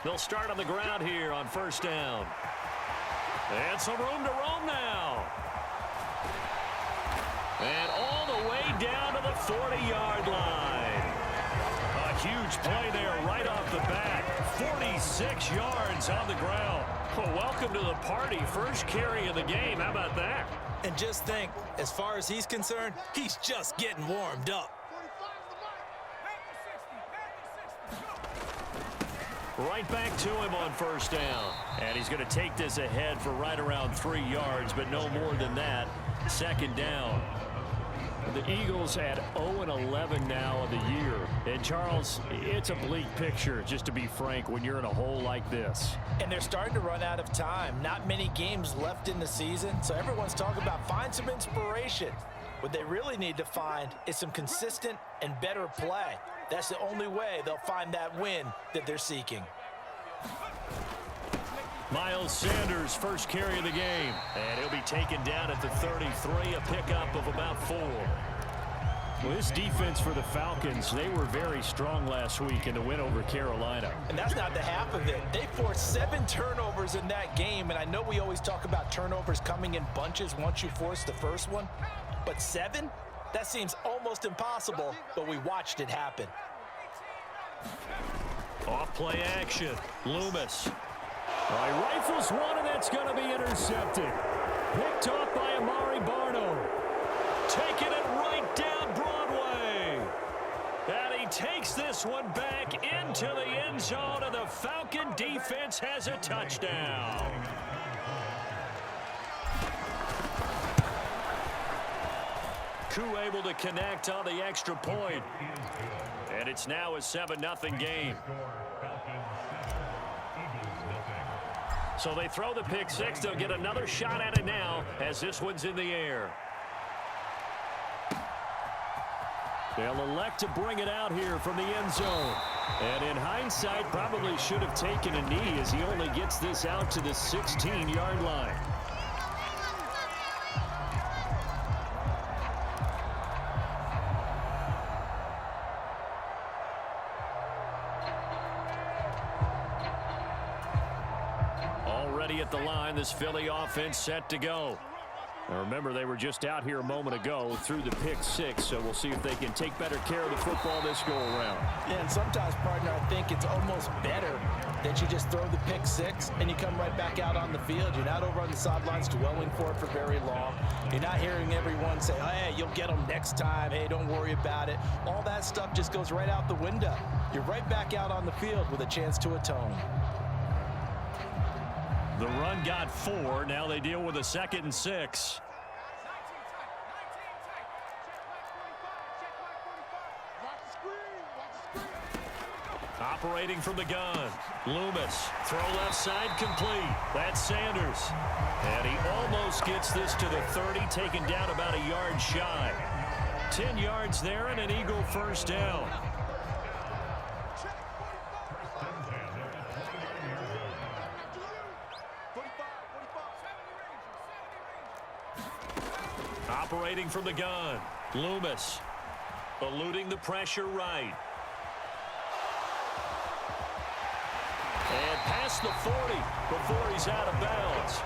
They'll start on the ground here on first down. And some room to roam now. And all the way down to the 40-yard line. A huge play there right off the bat. 46 yards on the ground. Well, welcome to the party. First carry of the game. How about that? And just think, as far as he's concerned, he's just getting warmed up. Right back to him on first down. And he's going to take this ahead for right around 3 yards, but no more than that. Second down. The Eagles at 0-11 now of the year. And, Charles, it's a bleak picture, just to be frank, when you're in a hole like this. And they're starting to run out of time. Not many games left in the season, so everyone's talking about find some inspiration. What they really need to find is some consistent and better play. That's the only way they'll find that win that they're seeking. Miles Sanders, first carry of the game. And he'll be taken down at the 33, a pickup of about 4. Well, this defense for the Falcons, they were very strong last week in the win over Carolina. And that's not the half of it. They forced 7 turnovers in that game, and I know we always talk about turnovers coming in bunches once you force the first one, but 7? That seems almost impossible, but we watched it happen. Off play action. Loomis. He rifles one, and that's going to be intercepted. Picked off by Amari Barno. Taking it right down Broadway. And he takes this one back into the end zone, and the Falcon defense has a touchdown. Koo able to connect on the extra point. And it's now a 7-0 game. So they throw the pick six. They'll get another shot at it now as this one's in the air. They'll elect to bring it out here from the end zone. And in hindsight, probably should have taken a knee as he only gets this out to the 16-yard line. Already at the line, this Philly offense set to go. Now remember, they were just out here a moment ago through the pick six, so we'll see if they can take better care of the football this go-around. Yeah, and sometimes, partner, I think it's almost better that you just throw the pick six and you come right back out on the field. You're not over on the sidelines dwelling for it for very long. You're not hearing everyone say, hey, you'll get them next time. Hey, don't worry about it. All that stuff just goes right out the window. You're right back out on the field with a chance to atone. The run got 4. Now they deal with a 2nd and 6. Operating from the gun. Loomis. Throw left side complete. That's Sanders. And he almost gets this to the 30, taken down about a yard shy. 10 yards there and an Eagle first down. Operating from the gun. Loomis. Eluding the pressure right. And past the 40 before he's out of bounds.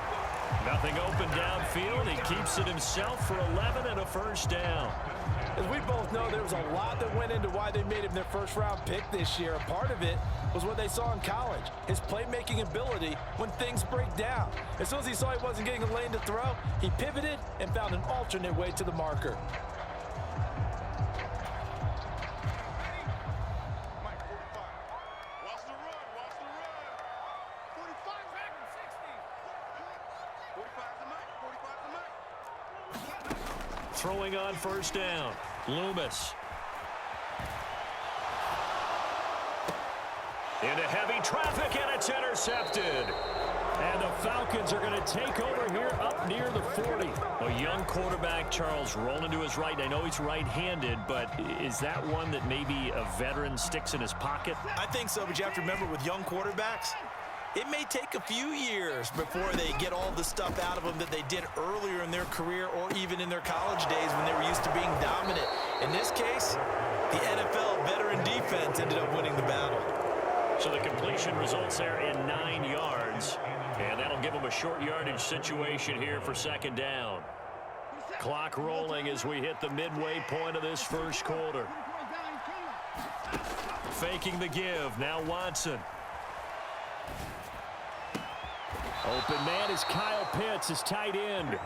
Nothing open downfield. He keeps it himself for 11 and a first down. As we both know, there was a lot that went into why they made him their first-round pick this year. A part of it was what they saw in college, his playmaking ability when things break down. As soon as he saw he wasn't getting a lane to throw, he pivoted and found an alternate way to the marker. Throwing on first down. Loomis. Into heavy traffic, and it's intercepted. And the Falcons are going to take over here up near the 40. A young quarterback, Charles, rolling to his right. I know he's right-handed, but is that one that maybe a veteran sticks in his pocket? I think so, but you have to remember with young quarterbacks, It may take a few years before they get all the stuff out of them that they did earlier in their career or even in their college days when they were used to being dominant. In this case, the NFL veteran defense ended up winning the battle. So the completion results there in 9 yards, and that'll give them a short yardage situation here for second down. Clock rolling as we hit the midway point of this first quarter. Faking the give, now Watson. Open man is Kyle Pitts, his tight end.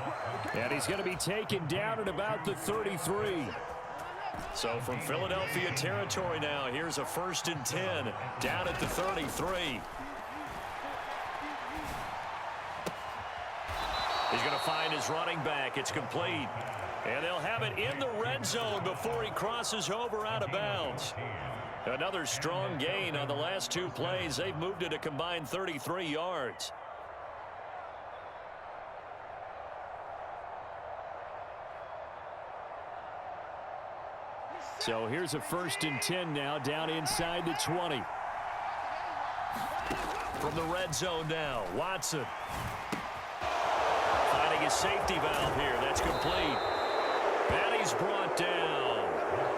And he's going to be taken down at about the 33. So from Philadelphia territory now, here's a 1st and 10 down at the 33. He's going to find his running back. It's complete. And they'll have it in the red zone before he crosses over out of bounds. Another strong gain on the last 2 plays. They've moved it a combined 33 yards. So here's a 1st and 10 now down inside the 20. From the red zone now, Watson. Finding a safety valve here. That's complete. And he's brought down.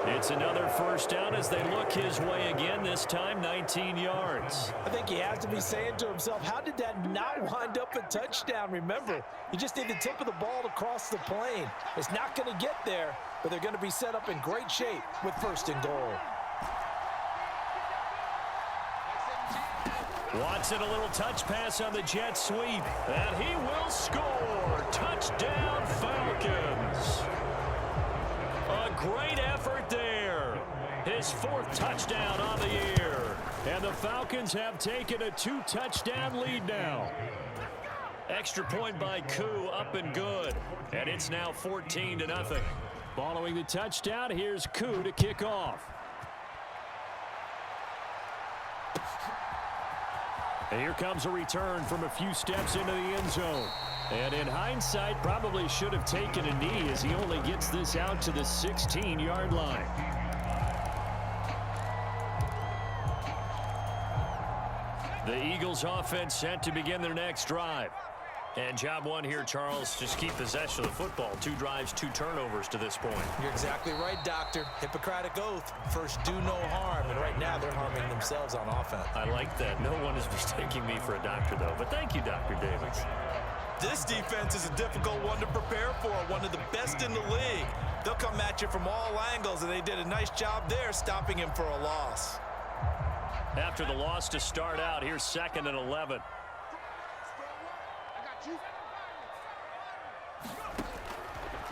It's another 1st down as they look his way again, this time 19 yards. I think he has to be saying to himself, how did that not wind up a touchdown? Remember, you just need the tip of the ball to cross the plane. It's not going to get there, but they're going to be set up in great shape with 1st and goal. Watson, a little touch pass on the jet sweep, and he will score. Touchdown, Falcons. A great effort there. His 4th touchdown on the year. And the Falcons have taken a 2-touchdown lead now. Extra point by Koo, up and good. And it's now 14-0. Following the touchdown, here's Koo to kick off. And here comes a return from a few steps into the end zone. And in hindsight, probably should have taken a knee as he only gets this out to the 16-yard line. The Eagles offense set to begin their next drive. And job one here, Charles, just keep possession of the football. 2 drives, 2 turnovers to this point. You're exactly right, Doctor. Hippocratic oath. First, do no harm. And right now, they're harming themselves on offense. I like that. No one is mistaking me for a doctor, though. But thank you, Dr. Davis. This defense is a difficult one to prepare for. One of the best in the league. They'll come at you from all angles, and they did a nice job there stopping him for a loss. After the loss to start out, here's 2nd and 11.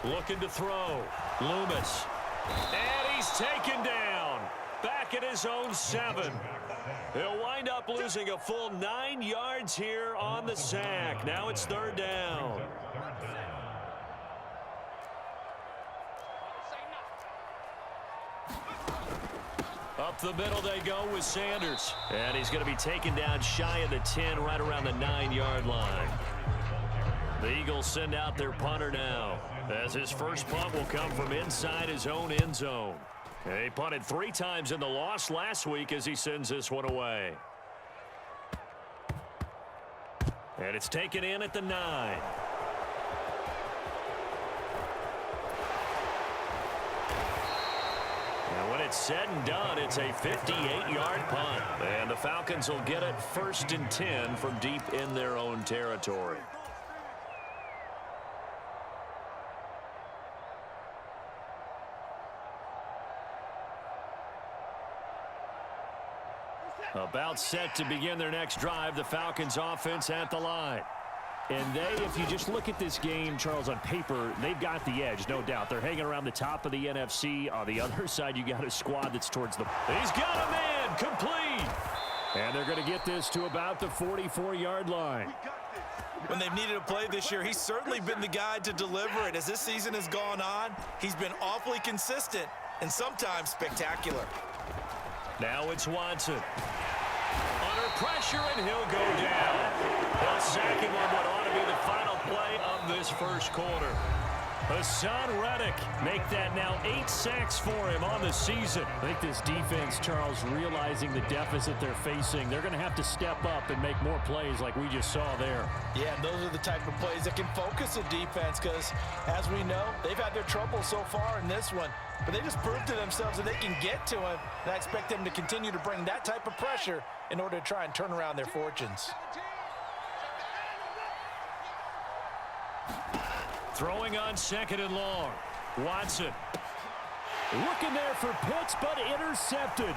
Looking to throw. Loomis. And he's taken down. Back at his own 7. He'll wind up losing a full 9 yards here on the sack. Now it's 3rd down. Up the middle they go with Sanders. And he's going to be taken down shy of the 10, right around the 9-yard line. The Eagles send out their punter now, as his first punt will come from inside his own end zone. He punted 3 times in the loss last week as he sends this one away. And it's taken in at the 9. And when it's said and done, it's a 58-yard punt. And the Falcons will get it 1st and 10 from deep in their own territory. About set to begin their next drive, the Falcons offense at the line. And they, if you just look at this game, Charles, on paper, they've got the edge, no doubt. They're hanging around the top of the NFC. On the other side, you got a squad that's towards the... He's got a man, complete! And they're going to get this to about the 44-yard line. When they've needed a play this year, he's certainly been the guy to deliver it. As this season has gone on, he's been awfully consistent and sometimes spectacular. Now it's Watson. Under pressure, and he'll go down. They'll sack him on what ought to be the final play of this first quarter. Hassan Reddick make that now 8 sacks for him on the season. I think this defense, Charles, realizing the deficit they're facing, they're going to have to step up and make more plays like we just saw there. Yeah, and those are the type of plays that can focus a defense because, as we know, they've had their trouble so far in this one. But they just proved to themselves that they can get to him, and I expect them to continue to bring that type of pressure in order to try and turn around their fortunes. Throwing on 2nd and long. Watson. Looking there for Pitts, but intercepted.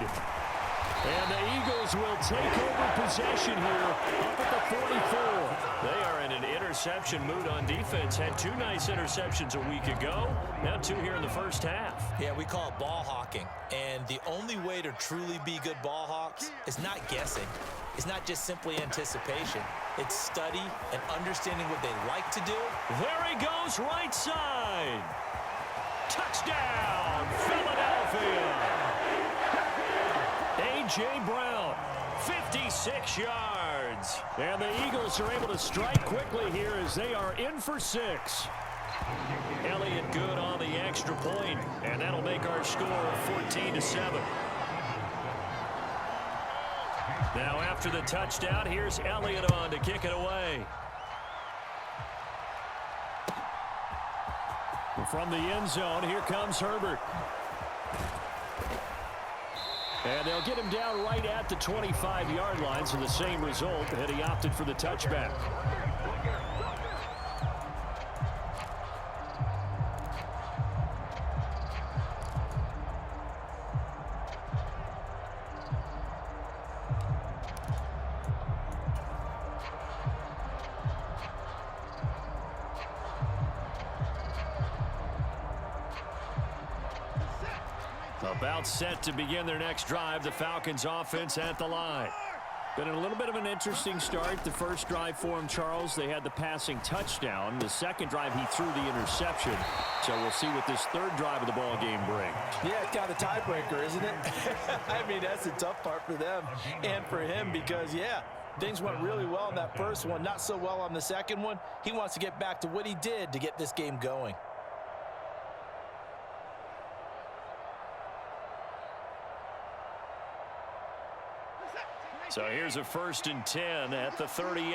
And the Eagles will take over possession here up at the 44. They are in an interception mood on defense. Had 2 nice interceptions a week ago. Now 2 here in the first half. Yeah, we call it ball hawking. And the only way to truly be good ball hawks is not guessing. It's not just simply anticipation. It's study and understanding what they like to do. There he goes, right side. Touchdown, Philadelphia. A.J. Brown, 56 yards. And the Eagles are able to strike quickly here as they are in for 6. Elliott good on the extra point, and that'll make our score 14-7. Now after the touchdown, here's Elliott on to kick it away. From the end zone, here comes Herbert. And they'll get him down right at the 25-yard line, so the same result, and he opted for the touchback. About set to begin their next drive, the Falcons offense at the line. Been a little bit of an interesting start. The first drive for him, Charles, they had the passing touchdown. The second drive, he threw the interception. So we'll see what this third drive of the ball game brings. Yeah, it's kind of a tiebreaker, isn't it? I mean, that's the tough part for them and for him because, yeah, things went really well in that first one, not so well on the second one. He wants to get back to what he did to get this game going. So here's a 1st and 10 at the 38.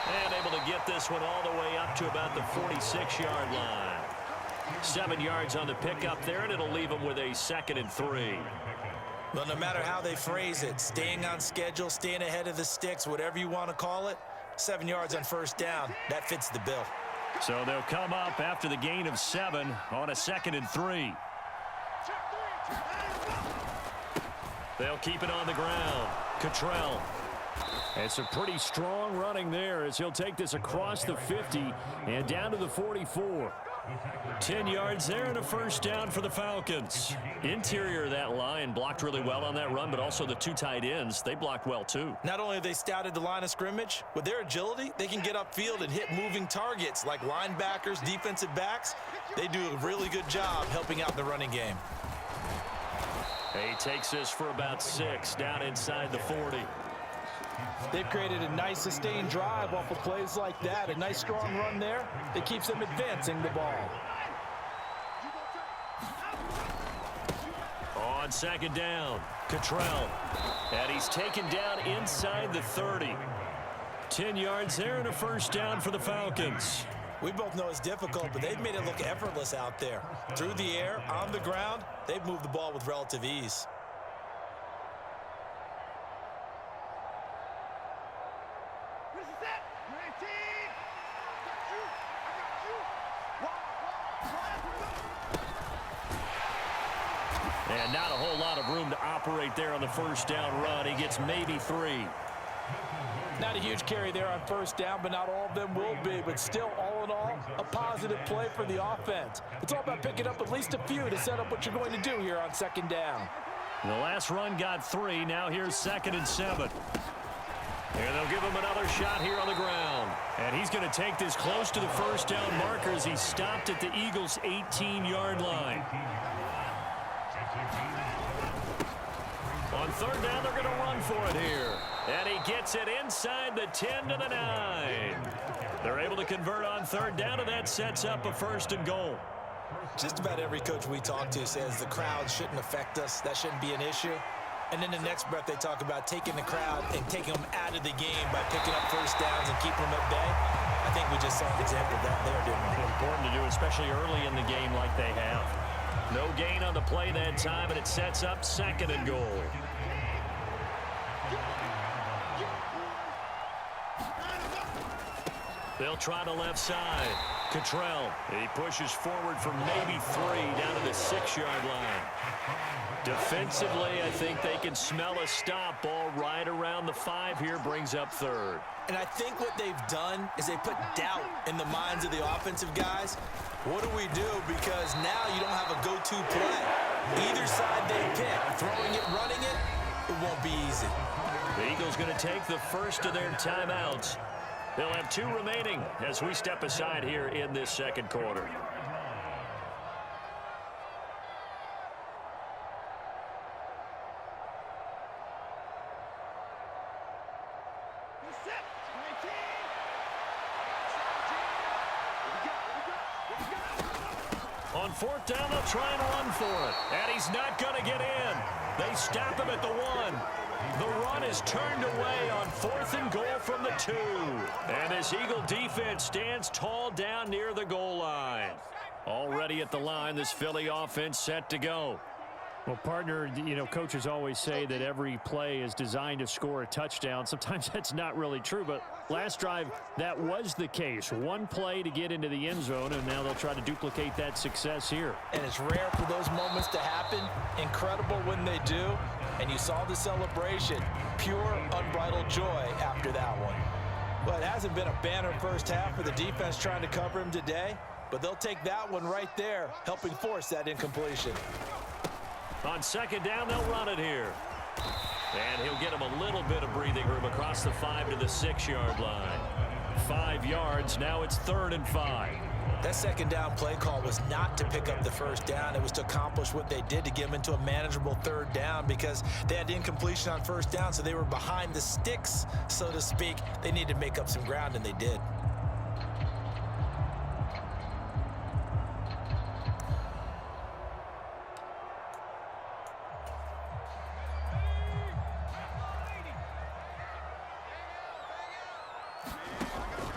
And able to get this one all the way up to about the 46-yard line. 7 yards on the pickup there, and it'll leave them with a 2nd and 3. Well, no matter how they phrase it, staying on schedule, staying ahead of the sticks, whatever you want to call it, 7 yards on 1st down, that fits the bill. So they'll come up after the gain of 7 on a 2nd and 3. They'll keep it on the ground. Cottrell. It's a pretty strong running there as he'll take this across the 50 and down to the 44. 10 yards there and a 1st down for the Falcons. Interior of that line blocked really well on that run, but also the 2 tight ends, they blocked well too. Not only have they scouted the line of scrimmage, with their agility, they can get upfield and hit moving targets like linebackers, defensive backs. They do a really good job helping out the running game. He takes this for about 6 down inside the 40. They've created a nice sustained drive off of plays like that. A nice strong run there that keeps them advancing the ball. On 2nd down, Cottrell. And he's taken down inside the 30. 10 yards there and a 1st down for the Falcons. We both know it's difficult, but they've made it look effortless out there. Through the air, on the ground, they've moved the ball with relative ease. And not a whole lot of room to operate there on the 1st down run. He gets maybe 3. Not a huge carry there on 1st down, but not all of them will be. But still, all in all, a positive play for the offense. It's all about picking up at least a few to set up what you're going to do here on 2nd down. The last run got 3. Now here's 2nd and 7. And they'll give him another shot here on the ground. And he's going to take this close to the 1st down marker as he stopped at the Eagles' 18-yard line. On 3rd down, they're going to run for it here. And he gets it inside the 10 to the 9. They're able to convert on third down, and that sets up a 1st and goal. Just about every coach we talk to says the crowd shouldn't affect us. That shouldn't be an issue. And then the next breath they talk about taking the crowd and taking them out of the game by picking up first downs and keeping them at bay. I think we just saw an example of that there, didn't we? Important to do, especially early in the game like they have. No gain on the play that time, and it sets up 2nd and goal. They'll try the left side. Cottrell, he pushes forward for maybe 3 down to the 6-yard line. Defensively, I think they can smell a stop. Ball right around the 5 here, brings up 3rd. And I think what they've done is they put doubt in the minds of the offensive guys. What do we do? Because now you don't have a go-to play. Either side they pick, throwing it, running it, it won't be easy. The Eagles going to take the first of their timeouts. They'll have 2 remaining as we step aside here in this 2nd quarter. On 4th down, they'll try and run for it. And he's not going to get in. They stop him at the 1. The run is turned away on 4th and goal from the 2. And this Eagle defense stands tall down near the goal line. Already at the line, this Philly offense set to go. Well, partner, you know, coaches always say that every play is designed to score a touchdown. Sometimes that's not really true, but last drive, that was the case. 1 play to get into the end zone, and now they'll try to duplicate that success here. And it's rare for those moments to happen. Incredible when they do. And you saw the celebration. Pure, unbridled joy after that one. Well, it hasn't been a banner first half for the defense trying to cover him today, but they'll take that one right there, helping force that incompletion. On 2nd down, they'll run it here. And he'll get him a little bit of breathing room across the 5 to the 6-yard line. 5 yards, now it's 3rd and 5. That 2nd down play call was not to pick up the 1st down. It was to accomplish what they did to get them into a manageable 3rd down because they had incompletion on 1st down, so they were behind the sticks, so to speak. They needed to make up some ground, and they did.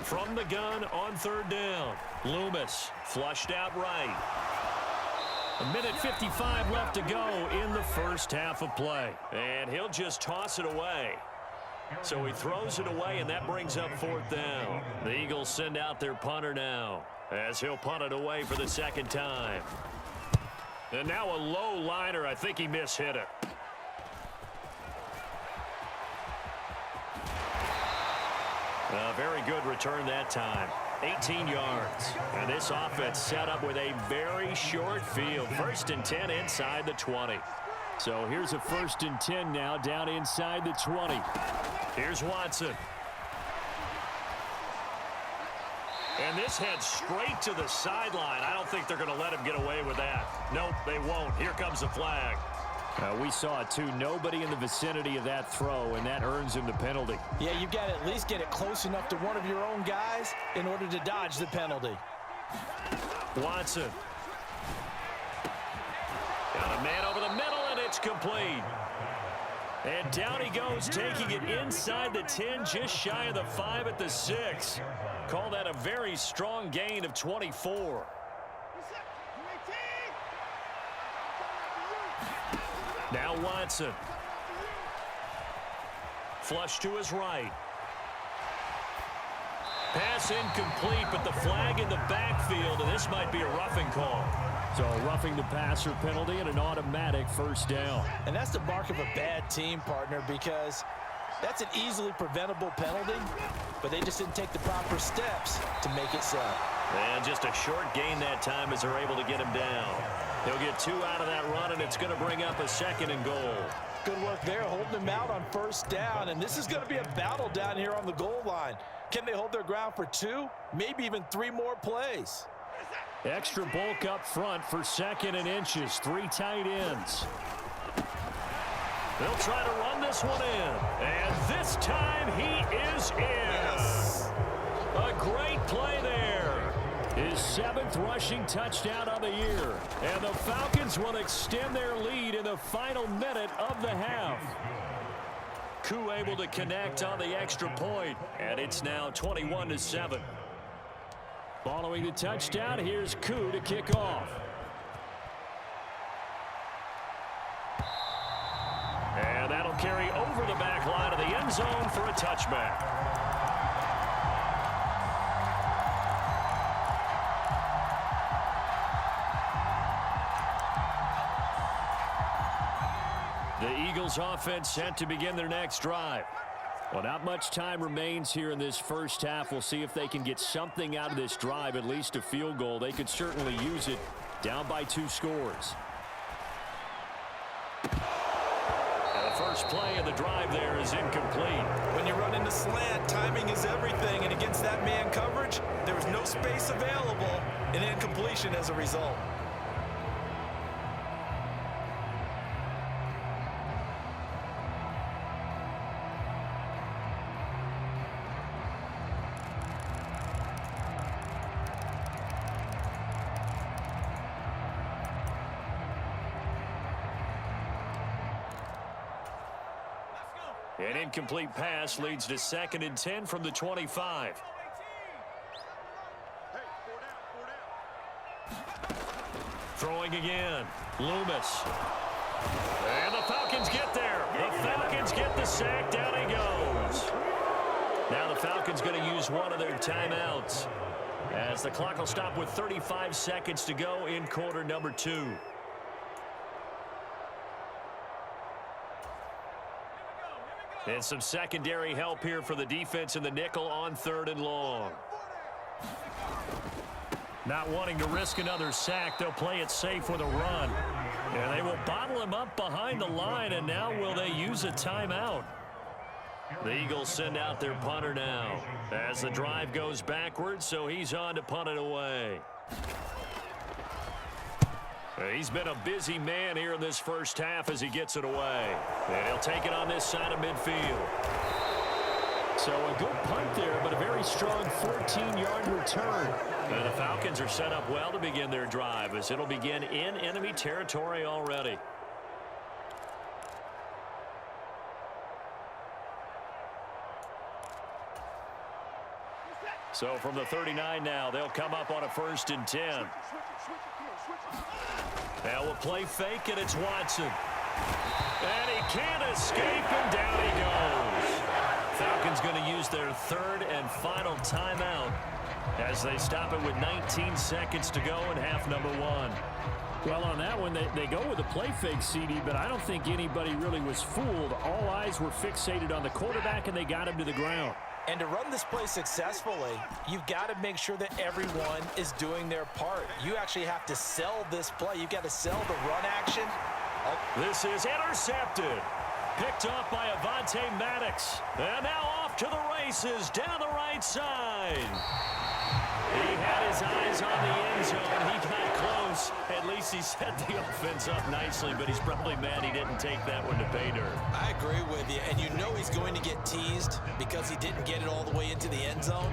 From the gun on 3rd down, Loomis flushed out right. 1:55 left to go in the first half of play. And he'll just toss it away. So he throws it away, and that brings up 4th down. The Eagles send out their punter now as he'll punt it away for the 2nd time. And now a low liner. I think he mishit it. A very good return that time. 18 yards. And this offense set up with a very short field. 1st and 10 inside the 20. So here's a 1st and 10 now down inside the 20. Here's Watson. And this heads straight to the sideline. I don't think they're going to let him get away with that. Nope, they won't. Here comes the flag. We saw it too. Nobody in the vicinity of that throw, and that earns him the penalty. Yeah, you've got to at least get it close enough to one of your own guys in order to dodge the penalty. Watson. Got a man over the middle, and it's complete. And down he goes, taking it inside the 10, just shy of the 5 at the 6. Call that a very strong gain of 24. Now Watson. Flush to his right. Pass incomplete, but the flag in the backfield, and this might be a roughing call. So a roughing the passer penalty and an automatic 1st down. And that's the mark of a bad team, partner, because that's an easily preventable penalty, but they just didn't take the proper steps to make it so. And just a short gain that time as they're able to get him down. He'll get 2 out of that run, and it's going to bring up a 2nd and goal. Good work there, holding him out on 1st down, and this is going to be a battle down here on the goal line. Can they hold their ground for 2, maybe even 3 more plays? Extra bulk up front for 2nd and inches. 3 tight ends. They'll try to run this one in. And this time he is in. Yes. A great play there. His 7th rushing touchdown of the year. And the Falcons will extend their lead in the final minute of the half. Koo able to connect on the extra point, and it's now 21-7. Following the touchdown, here's Koo to kick off. And that'll carry over the back line of the end zone for a touchback. The Eagles offense set to begin their next drive. Well, not much time remains here in this first half. We'll see if they can get something out of this drive, at least a field goal. They could certainly use it, down by 2 scores. And the first play of the drive there is incomplete. When you run into slant, timing is everything, and against that man coverage, there was no space available, and incompletion as a result. An incomplete pass leads to 2nd and 10 from the 25. Throwing again. Loomis. And the Falcons get there. The Falcons get the sack. Down he goes. Now the Falcons going to use one of their timeouts, as the clock will stop with 35 seconds to go in quarter number 2. And some secondary help here for the defense in the nickel on 3rd and long. Not wanting to risk another sack, they'll play it safe with a run. And they will bottle him up behind the line, and now will they use a timeout? The Eagles send out their punter now as the drive goes backwards, so he's on to punt it away. He's been a busy man here in this first half as he gets it away. And he'll take it on this side of midfield. So a good punt there, but a very strong 14-yard return. And the Falcons are set up well to begin their drive, as it'll begin in enemy territory already. So from the 39 now, they'll come up on a 1st and 10. Now we'll play fake, and it's Watson. And he can't escape, and down he goes. Falcons going to use their 3rd and final timeout as they stop it with 19 seconds to go in half number 1. Well, on that one, they go with a play fake, CD, but I don't think anybody really was fooled. All eyes were fixated on the quarterback, and they got him to the ground. And to run this play successfully, you've got to make sure that everyone is doing their part. You actually have to sell this play. You've got to sell the run action. This is intercepted. Picked off by Avonte Maddox. And now off to the races down the right side. He had his eyes on the end zone. He got close. At least he set the offense up nicely, but he's probably mad he didn't take that one to pay dirt. I agree with you, and you know he's going to get teased because he didn't get it all the way into the end zone.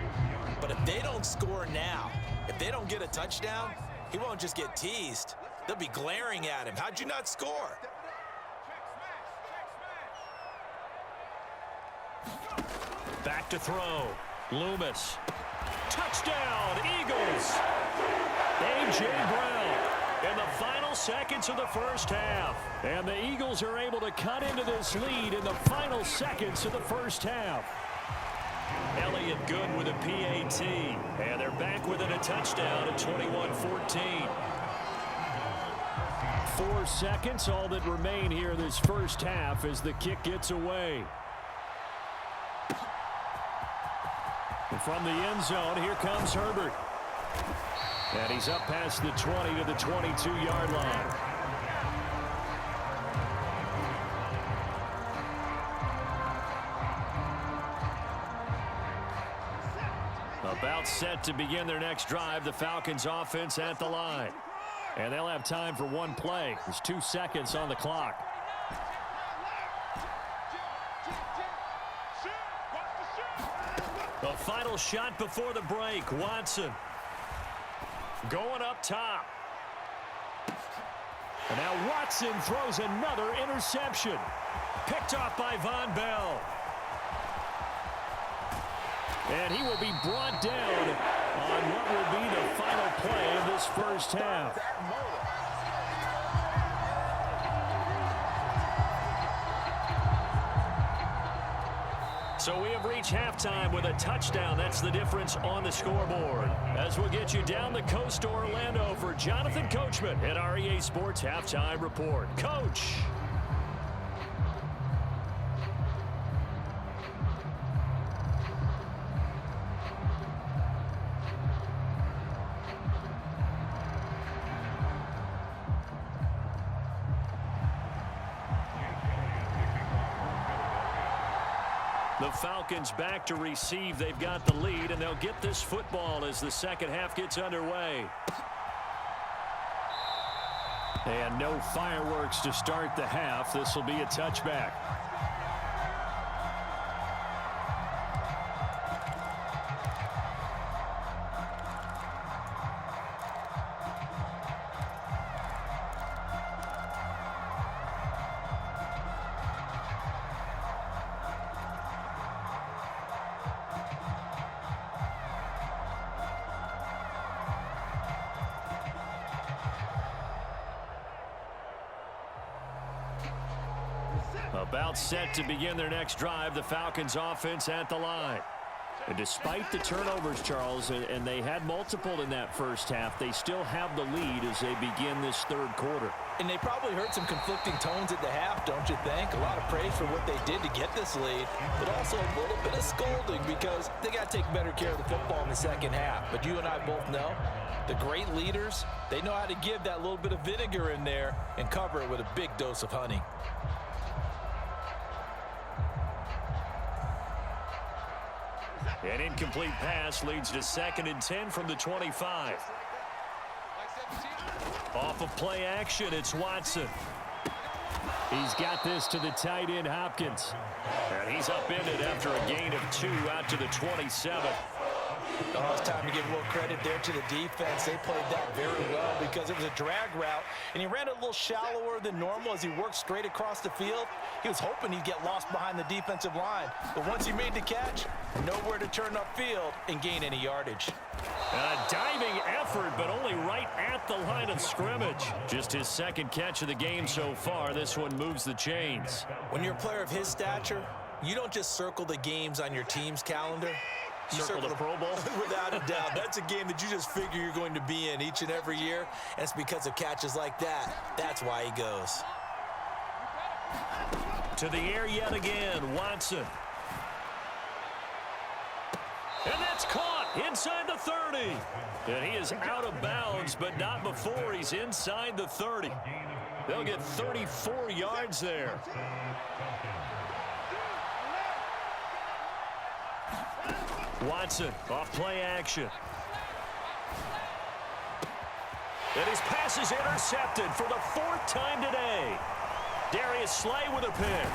But if they don't score now, if they don't get a touchdown, he won't just get teased. They'll be glaring at him. How'd you not score? Back to throw. Loomis. Touchdown, Eagles. A.J. Brown in the final seconds of the first half. And the Eagles are able to cut into this lead in the final seconds of the first half. Elliott good with a PAT. And they're back within a touchdown at 21-14. 4 seconds, all that remain here in this first half as the kick gets away. And from the end zone, here comes Herbert. And he's up past the 20 to the 22-yard line. About set to begin their next drive, the Falcons offense at the line. And they'll have time for one play. There's 2 seconds on the clock. The final shot before the break. Watson going up top. And now Watson throws another interception. Picked off by Von Bell. And he will be brought down on what will be the final play of this first half. So we have reached halftime with a touchdown. That's the difference on the scoreboard. As we'll get you down the coast to Orlando for Jonathan Coachman at our EA Sports Halftime Report. Coach. The Falcons back to receive. They've got the lead, and they'll get this football as the second half gets underway. And no fireworks to start the half. This will be a touchback. About set to begin their next drive, the Falcons offense at the line. And despite the turnovers, Charles, and they had multiple in that first half, they still have the lead as they begin this third quarter. And they probably heard some conflicting tones at the half, don't you think? A lot of praise for what they did to get this lead, but also a little bit of scolding because they got to take better care of the football in the second half. But you and I both know the great leaders, they know how to give that little bit of vinegar in there and cover it with a big dose of honey. An incomplete pass leads to 2nd and 10 from the 25. Off of play action, it's Watson. He's got this to the tight end, Hopkins. And he's upended after a gain of 2 out to the 27. Oh, it's time to give a little credit there to the defense. They played that very well because it was a drag route, and he ran a little shallower than normal as he worked straight across the field. He was hoping he'd get lost behind the defensive line, but once he made the catch, nowhere to turn upfield and gain any yardage. A diving effort, but only right at the line of scrimmage. Just his second catch of the game so far. This one moves the chains. When you're a player of his stature, you don't just circle the games on your team's calendar. You Circle the Pro Bowl? Without a doubt. That's a game that you just figure you're going to be in each and every year, and it's because of catches like that. That's why he goes. To the air yet again, Watson. And that's caught inside the 30. And he is out of bounds, but not before he's inside the 30. They'll get 34 yards there. Watson off play action. And his pass is intercepted for the 4th time today. Darius Slay with a pick.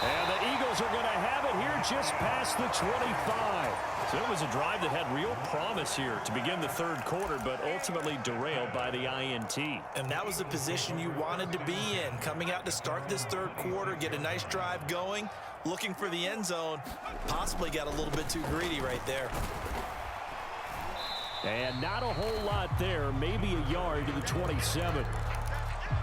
And the Eagles are going to have it here just past the 25. So it was a drive that had real promise here to begin the third quarter, but ultimately derailed by the INT. And that was the position you wanted to be in, coming out to start this third quarter, get a nice drive going, looking for the end zone. Possibly got a little bit too greedy right there. And not a whole lot there, maybe a yard to the 27.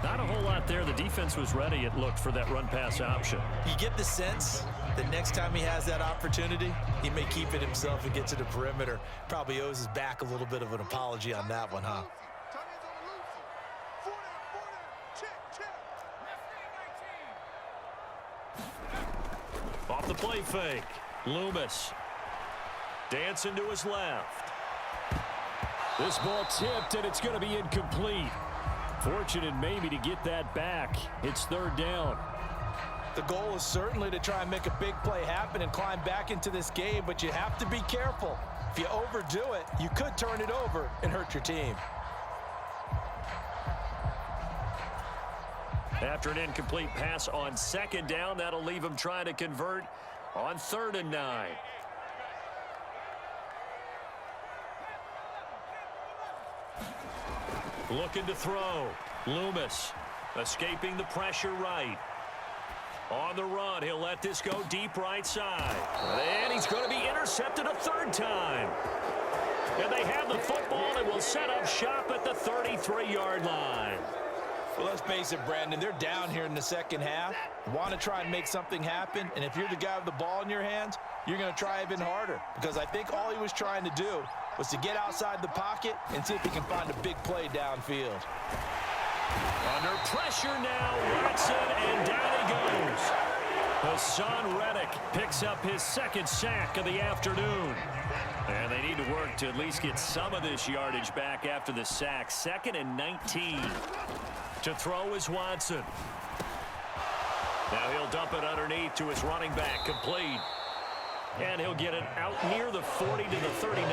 Not a whole lot there. The defense was ready, it looked, for that run-pass option. You get the sense that next time he has that opportunity, he may keep it himself and get to the perimeter. Probably owes his back a little bit of an apology on that one, huh? Off the play fake. Loomis. Dancing to his left. This ball tipped, and it's going to be incomplete. Fortunate maybe to get that back. It's 3rd down. The goal is certainly to try and make a big play happen and climb back into this game, but you have to be careful. If you overdo it, you could turn it over and hurt your team. After an incomplete pass on 2nd down, that'll leave him trying to convert On 3rd and 9. Looking to throw. Loomis escaping the pressure right. On the run, he'll let this go deep right side. And he's going to be intercepted a 3rd time. And they have the football and will set up shop at the 33-yard line. Well, let's face it, Brandon, they're down here in the second half. Want to try and make something happen, and if you're the guy with the ball in your hands, you're going to try even harder, because I think all he was trying to do was to get outside the pocket and see if he can find a big play downfield. Under pressure now, Watson, and down he goes. Hassan Reddick picks up his 2nd sack of the afternoon. And they need to work to at least get some of this yardage back after the sack. 2nd and 19. To throw is Watson. Now he'll dump it underneath to his running back, complete. And he'll get it out near the 40 to the 39.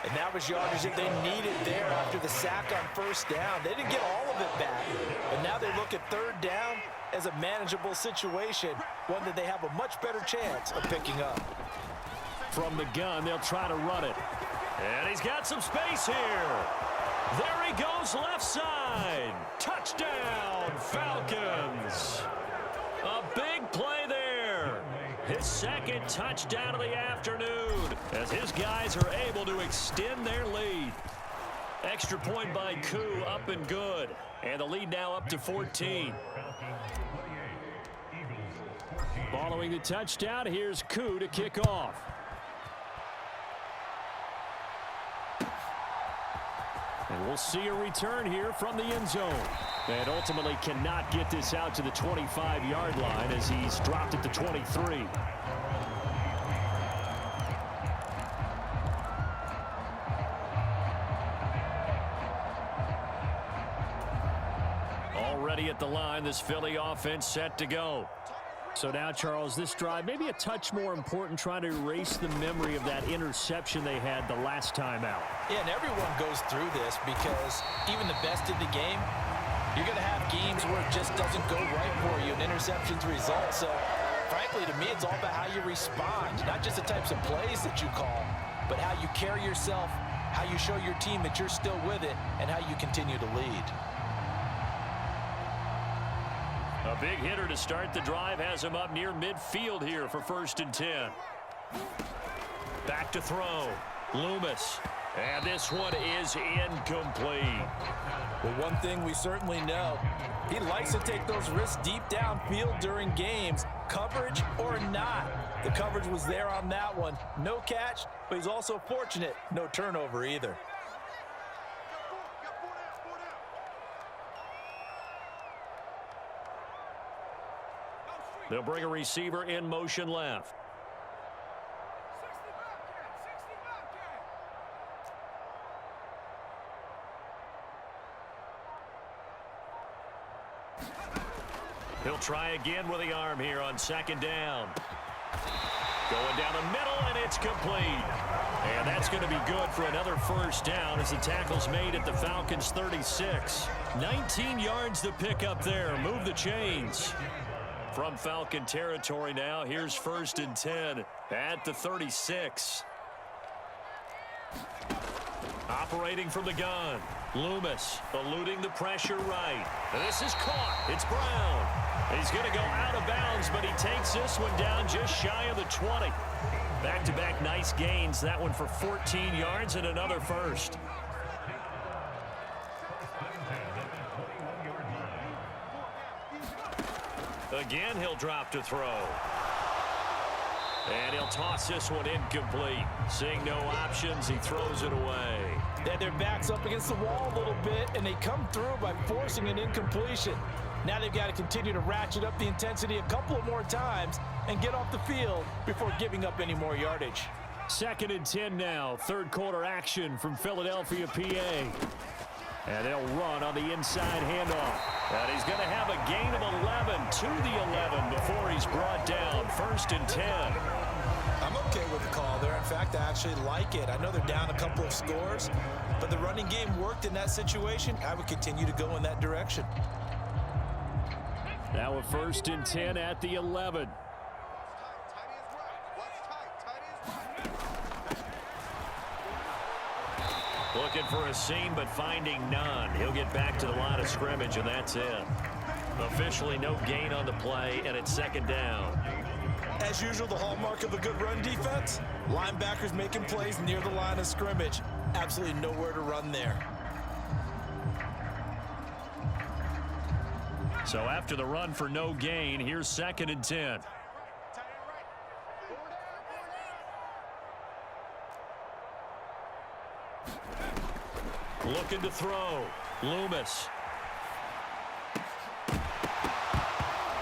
And that was yardage that they needed there after the sack on 1st down. They didn't get all of it back. But now they look at 3rd down as a manageable situation, one that they have a much better chance of picking up. From the gun, they'll try to run it. And he's got some space here. There he goes, left side. Touchdown, Falcons. A big play there. His 2nd touchdown of the afternoon as his guys are able to extend their lead. Extra point by Koo, up and good. And the lead now up to 14. Following the touchdown, here's Koo to kick off. And we'll see a return here from the end zone. And ultimately cannot get this out to the 25-yard line as he's dropped it to 23. Already at the line, this Philly offense set to go. So now, Charles, this drive maybe a touch more important, trying to erase the memory of that interception they had the last time out. Yeah, and everyone goes through this because even the best in the game, you're going to have games where it just doesn't go right for you, and interceptions result. So, frankly, to me, it's all about how you respond, not just the types of plays that you call, but how you carry yourself, how you show your team that you're still with it, and how you continue to lead. A big hitter to start the drive has him up near midfield here for 1st and 10. Back to throw. Loomis. And this one is incomplete. Well, one thing we certainly know, he likes to take those risks deep downfield during games, coverage or not. The coverage was there on that one. No catch, but he's also fortunate. No turnover either. They'll bring a receiver in motion left. He'll try again with the arm here on 2nd down. Going down the middle, and it's complete. And that's going to be good for another 1st down as the tackle's made at the Falcons' 36. 19 yards to pick up there. Move the chains. From Falcon territory now, here's 1st and 10 at the 36. Operating from the gun. Loomis eluding the pressure right. And this is caught. It's Brown. He's going to go out of bounds, but he takes this one down just shy of the 20. Back-to-back nice gains. That one for 14 yards and another 1st. Again, he'll drop to throw. And he'll toss this one incomplete. Seeing no options, he throws it away. Yeah, their back's up against the wall a little bit, and they come through by forcing an incompletion. Now they've got to continue to ratchet up the intensity a couple of more times and get off the field before giving up any more yardage. 2nd and 10 now. 3rd quarter action from Philadelphia, PA. And they'll run on the inside handoff. And he's going to have a gain of 11 to the 11 before he's brought down. 1st and 10. I'm okay with the call there. In fact, I actually like it. I know they're down a couple of scores, but the running game worked in that situation. I would continue to go in that direction. Now a 1st and 10 at the 11. Looking for a seam, but finding none. He'll get back to the line of scrimmage, and that's it. Officially no gain on the play, and it's second down. As usual, the hallmark of a good run defense, linebackers making plays near the line of scrimmage. Absolutely nowhere to run there. So after the run for no gain, here's 2nd and 10. Looking to throw. Loomis.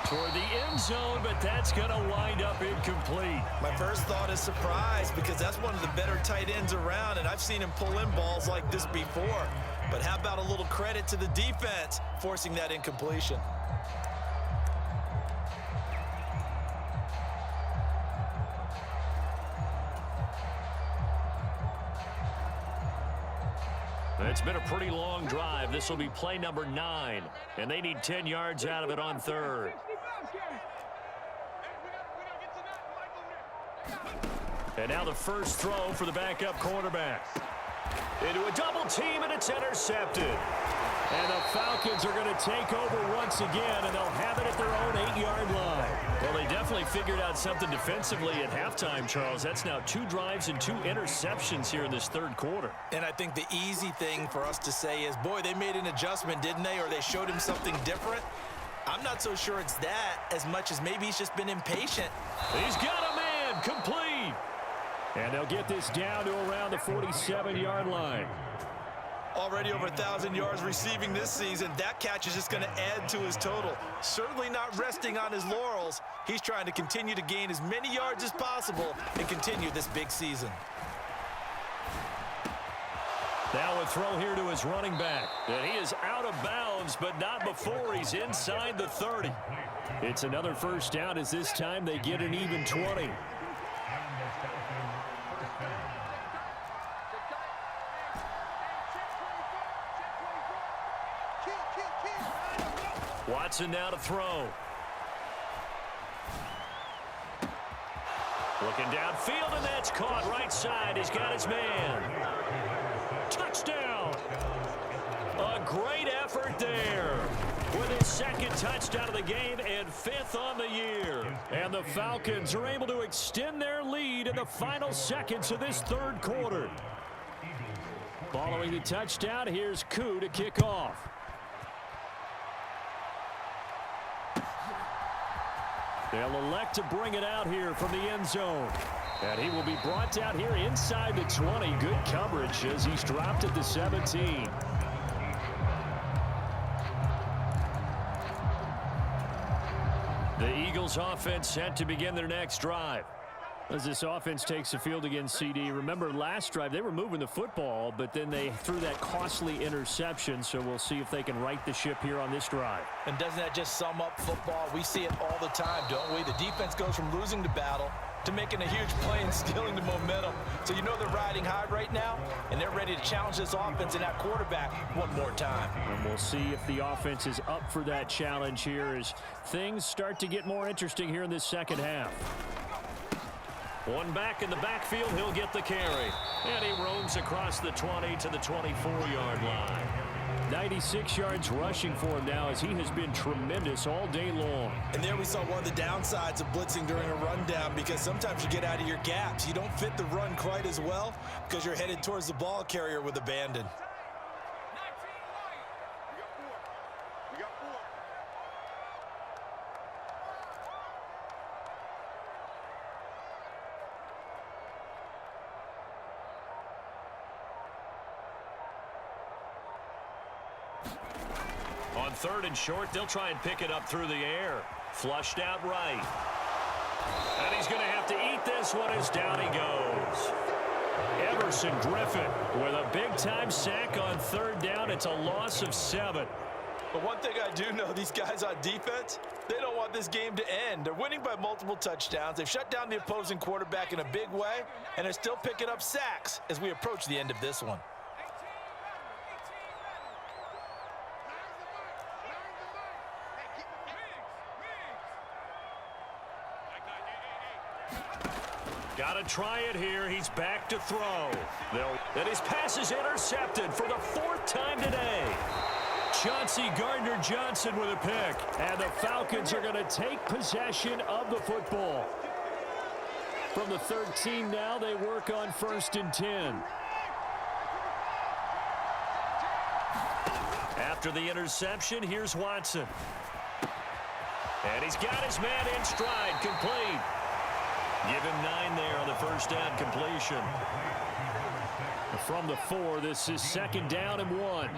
Toward the end zone, but that's going to wind up incomplete. My first thought is surprise, because that's one of the better tight ends around, and I've seen him pull in balls like this before. But how about a little credit to the defense forcing that incompletion? It's been a pretty long drive. This will be play number 9, and they need 10 yards out of it on 3rd. And now the first throw for the backup quarterback. Into a double team, and it's intercepted. And the Falcons are going to take over once again, and they'll have it at their own 8-yard line. Well, they definitely figured out something defensively at halftime, Charles. That's now 2 drives and 2 interceptions here in this 3rd quarter. And I think the easy thing for us to say is, boy, they made an adjustment, didn't they? Or they showed him something different. I'm not so sure it's that as much as maybe he's just been impatient. He's got a man, complete. And they'll get this down to around the 47-yard line. Already over 1,000 yards receiving this season. That catch is just going to add to his total. Certainly not resting on his laurels. He's trying to continue to gain as many yards as possible and continue this big season. Now a throw here to his running back. And he is out of bounds, but not before he's inside the 30. It's another first down, as this time they get an even 20. Watson now to throw. Looking downfield, and that's caught right side. He's got his man. Touchdown. A great effort there with his 2nd touchdown of the game and 5th on the year. And the Falcons are able to extend their lead in the final seconds of this 3rd quarter. Following the touchdown, here's Koo to kick off. They'll elect to bring it out here from the end zone. And he will be brought out here inside the 20. Good coverage as he's dropped at the 17. The Eagles offense set to begin their next drive. As this offense takes the field against CD, remember last drive they were moving the football, but then they threw that costly interception, so we'll see if they can right the ship here on this drive. And doesn't that just sum up football? We see it all the time, don't we? The defense goes from losing the battle to making a huge play and stealing the momentum. So you know they're riding high right now, and they're ready to challenge this offense and that quarterback one more time. And we'll see if the offense is up for that challenge here as things start to get more interesting here in this 2nd half. One back in the backfield, he'll get the carry. And he roams across the 20 to the 24-yard line. 96 yards rushing for him now as he has been tremendous all day long. And there we saw one of the downsides of blitzing during a rundown, because sometimes you get out of your gaps. You don't fit the run quite as well because you're headed towards the ball carrier with abandon. On 3rd and short, they'll try and pick it up through the air. Flushed out right. And he's going to have to eat this one as down he goes. Everson Griffin with a big-time sack on 3rd down. It's a loss of 7. But one thing I do know, these guys on defense, they don't want this game to end. They're winning by multiple touchdowns. They've shut down the opposing quarterback in a big way, and they're still picking up sacks as we approach the end of this one. Got to try it here. He's back to throw. And his pass is intercepted for the 4th time today. Chauncey Gardner-Johnson with a pick. And the Falcons are going to take possession of the football. From the 13 now, they work on 1st and 10. After the interception, here's Watson. And he's got his man in stride, complete. Give him 9 there on the first down completion. From the 4, this is 2nd down and 1.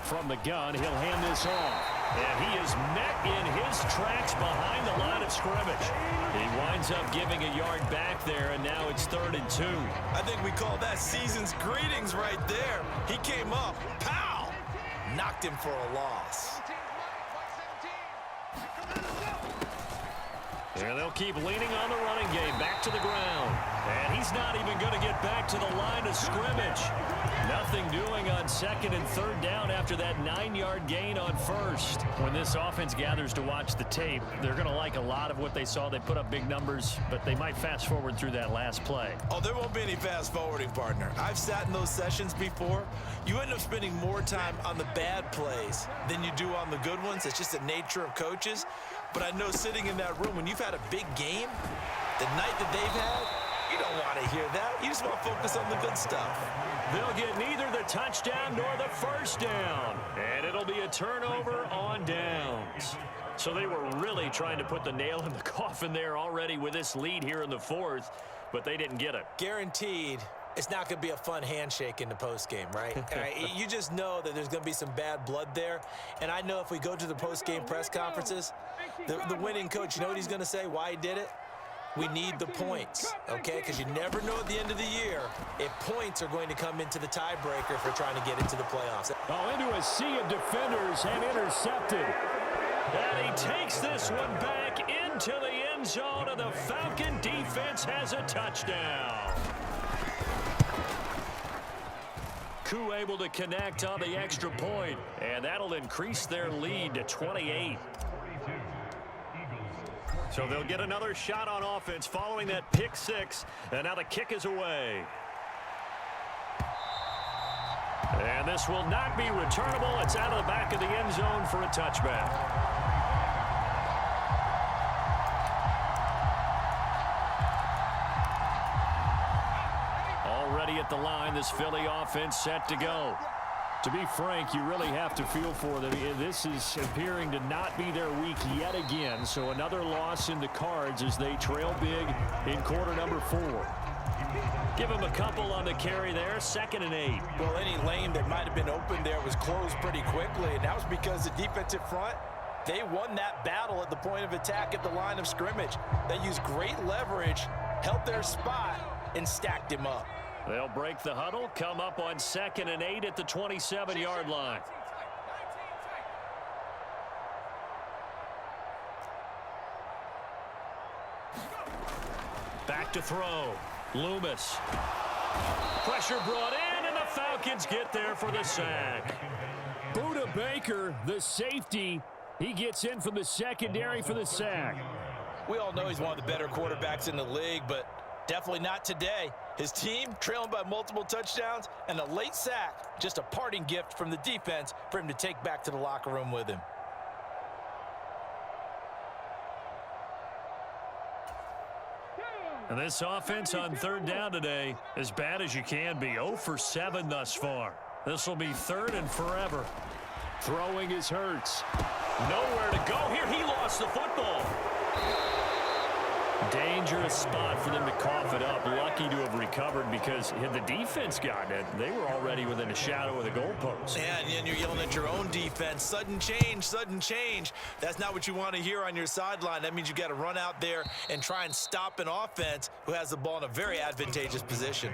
From the gun, he'll hand this off. And he is met in his tracks behind the line of scrimmage. He winds up giving a yard back there, and now it's 3rd and 2. I think we call that season's greetings right there. He came up, pow! Knocked him for a loss. And they'll keep leaning on the running game. Back to the ground. And he's not even going to get back to the line of scrimmage. Nothing doing on 2nd and 3rd down after that 9-yard gain on 1st. When this offense gathers to watch the tape, they're going to like a lot of what they saw. They put up big numbers, but they might fast forward through that last play. Oh, there won't be any fast forwarding, partner. I've sat in those sessions before. You end up spending more time on the bad plays than you do on the good ones. It's just the nature of coaches. But I know sitting in that room, when you've had a big game, the night that they've had, you don't want to hear that. You just want to focus on the good stuff. They'll get neither the touchdown nor the first down. And it'll be a turnover on downs. So they were really trying to put the nail in the coffin there already with this lead here in the 4th, but they didn't get it. Guaranteed, it's not going to be a fun handshake in the postgame, right? You just know that there's going to be some bad blood there. And I know if we go to the postgame press conferences, the winning coach, you know what he's going to say, why he did it? We need the points, okay? Because you never know at the end of the year if points are going to come into the tiebreaker if we're trying to get into the playoffs. Oh, into a sea of defenders and intercepted. And he takes this one back into the end zone, and the Falcon defense has a touchdown. Koo able to connect on the extra point, and that'll increase their lead to 28. So they'll get another shot on offense following that pick 6, and now the kick is away. And this will not be returnable. It's out of the back of the end zone for a touchback. Already at the line, this Philly offense set to go. To be frank, you really have to feel for them. This is appearing to not be their week yet again. So another loss in the cards as they trail big in quarter number 4. Give them a couple on the carry there, 2nd and 8. Well, any lane that might have been open there was closed pretty quickly, and that was because the defensive front, they won that battle at the point of attack at the line of scrimmage. They used great leverage, held their spot, and stacked him up. They'll break the huddle, come up on 2nd and 8 at the 27-yard line. Back to throw. Loomis. Pressure brought in, and the Falcons get there for the sack. Buda Baker, the safety, he gets in from the secondary for the sack. We all know he's one of the better quarterbacks in the league, but definitely not today. His team trailing by multiple touchdowns and a late sack. Just a parting gift from the defense for him to take back to the locker room with him. And this offense on 3rd down today, as bad as you can be, 0 for 7 thus far. This will be 3rd and forever. Throwing is Hurts. Nowhere to go here. He lost the football. Dangerous spot for them to cough it up. Lucky to have recovered because had the defense gotten it, they were already within a shadow of the goalpost. Yeah, and you're yelling at your own defense. Sudden change, sudden change. That's not what you want to hear on your sideline. That means you got to run out there and try and stop an offense who has the ball in a very advantageous position.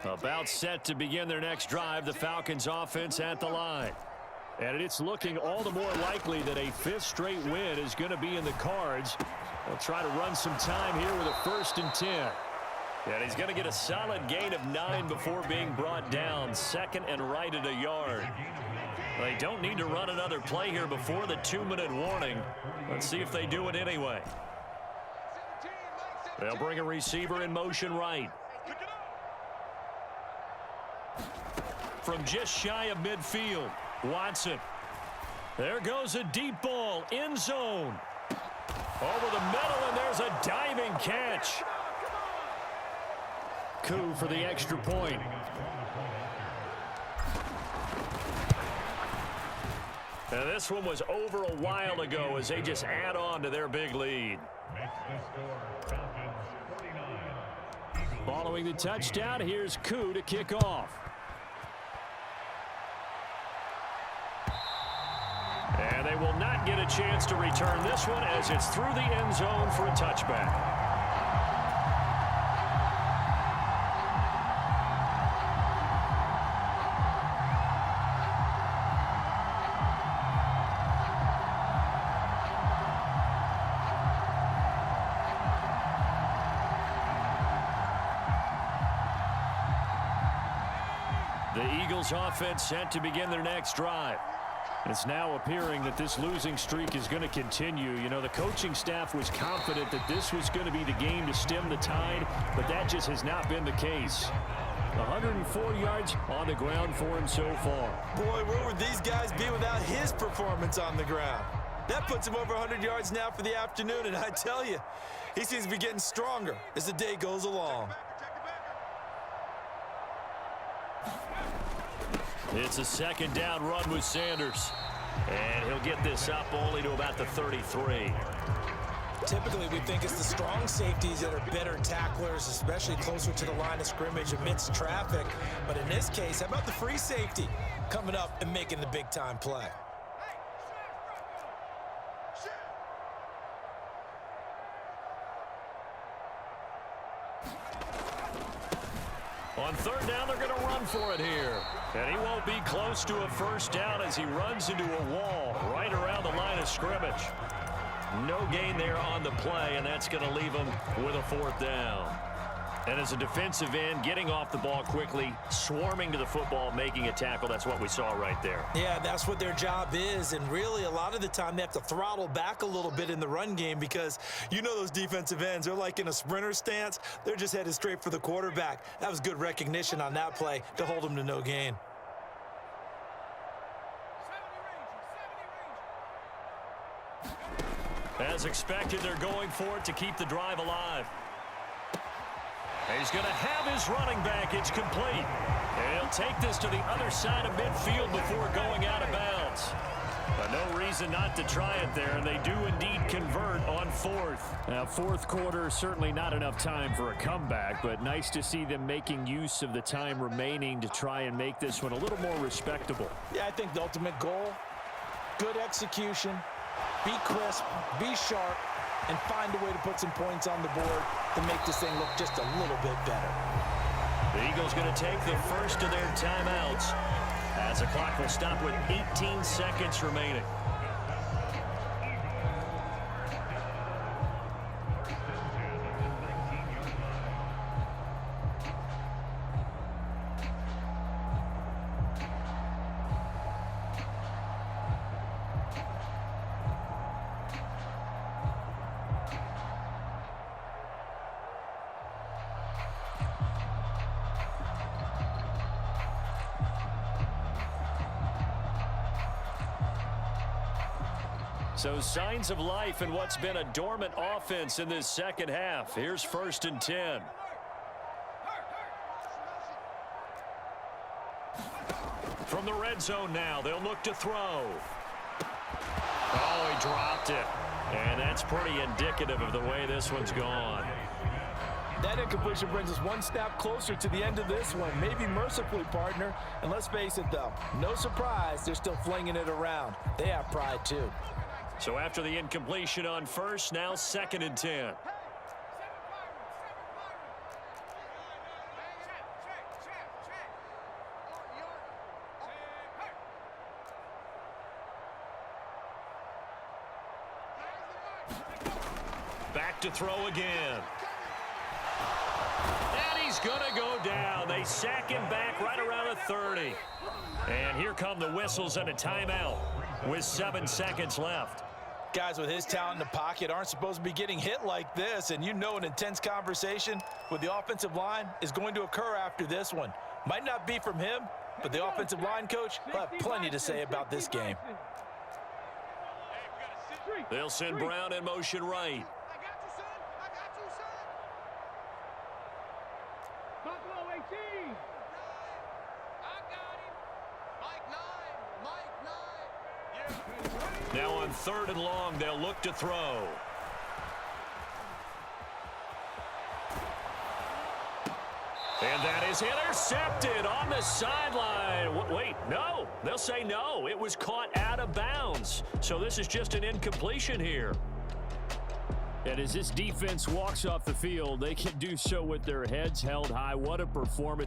About set to begin their next drive, the Falcons offense at the line. And it's looking all the more likely that a 5th straight win is going to be in the cards. They'll try to run some time here with a 1st and 10. And he's going to get a solid gain of 9 before being brought down. 2nd and right at a yard. They don't need to run another play here before the 2-minute warning. Let's see if they do it anyway. They'll bring a receiver in motion right. From just shy of midfield, Watson. There goes a deep ball, end zone. Over the middle, and there's a diving catch. Coup for the extra point. Now this one was over a while ago as they just add on to their big lead. Following the touchdown, here's Coup to kick off. And they will not get a chance to return this one as it's through the end zone for a touchback. The Eagles offense set to begin their next drive. It's now appearing that this losing streak is going to continue. You know, the coaching staff was confident that this was going to be the game to stem the tide, but that just has not been the case. 104 yards on the ground for him so far. Boy, where would these guys be without his performance on the ground? That puts him over 100 yards now for the afternoon, and I tell you, he seems to be getting stronger as the day goes along. It's a second down run with Sanders. And he'll get this up only to about the 33. Typically, we think it's the strong safeties that are better tacklers, especially closer to the line of scrimmage amidst traffic. But in this case, how about the free safety coming up and making the big-time play? On third down, they're going to run for it here. And he won't be close to a first down as he runs into a wall right around the line of scrimmage. No gain there on the play, and that's going to leave him with a fourth down. And as a defensive end, getting off the ball quickly, swarming to the football, making a tackle, that's what we saw right there. Yeah, that's what their job is, and really a lot of the time they have to throttle back a little bit in the run game because you know those defensive ends, they're like in a sprinter stance. They're just headed straight for the quarterback. That was good recognition on that play to hold them to no gain. As expected, they're going for it to keep the drive alive. He's going to have his running back. It's complete. And he'll take this to the other side of midfield before going out of bounds. But no reason not to try it there, and they do indeed convert on fourth. Now, fourth quarter, certainly not enough time for a comeback, but nice to see them making use of the time remaining to try and make this one a little more respectable. Yeah, I think the ultimate goal, good execution, be crisp, be sharp, and find a way to put some points on the board to make this thing look just a little bit better. The Eagles going to take the first of their timeouts as the clock will stop with 18 seconds remaining. So signs of life in what's been a dormant offense in this second half. Here's 1st and 10. From the red zone now, they'll look to throw. Oh, he dropped it. And that's pretty indicative of the way this one's gone. That incompletion brings us one step closer to the end of this one. Maybe mercifully, partner. And let's face it, though, no surprise, they're still flinging it around. They have pride, too. So after the incompletion on first, now 2nd and 10. Back to throw again. And he's going to go down. They sack him back right around the 30. And here come the whistles and a timeout with 7 seconds left. Guys with his talent in the pocket aren't supposed to be getting hit like this, and you know an intense conversation with the offensive line is going to occur after this one. Might not be from him, but the offensive line coach will have plenty to say about this game. They'll send Brown in motion right. Now on 3rd and long, they'll look to throw. And that is intercepted on the sideline. Wait, no. They'll say no. It was caught out of bounds. So this is just an incompletion here. And as this defense walks off the field, they can do so with their heads held high. What a performance.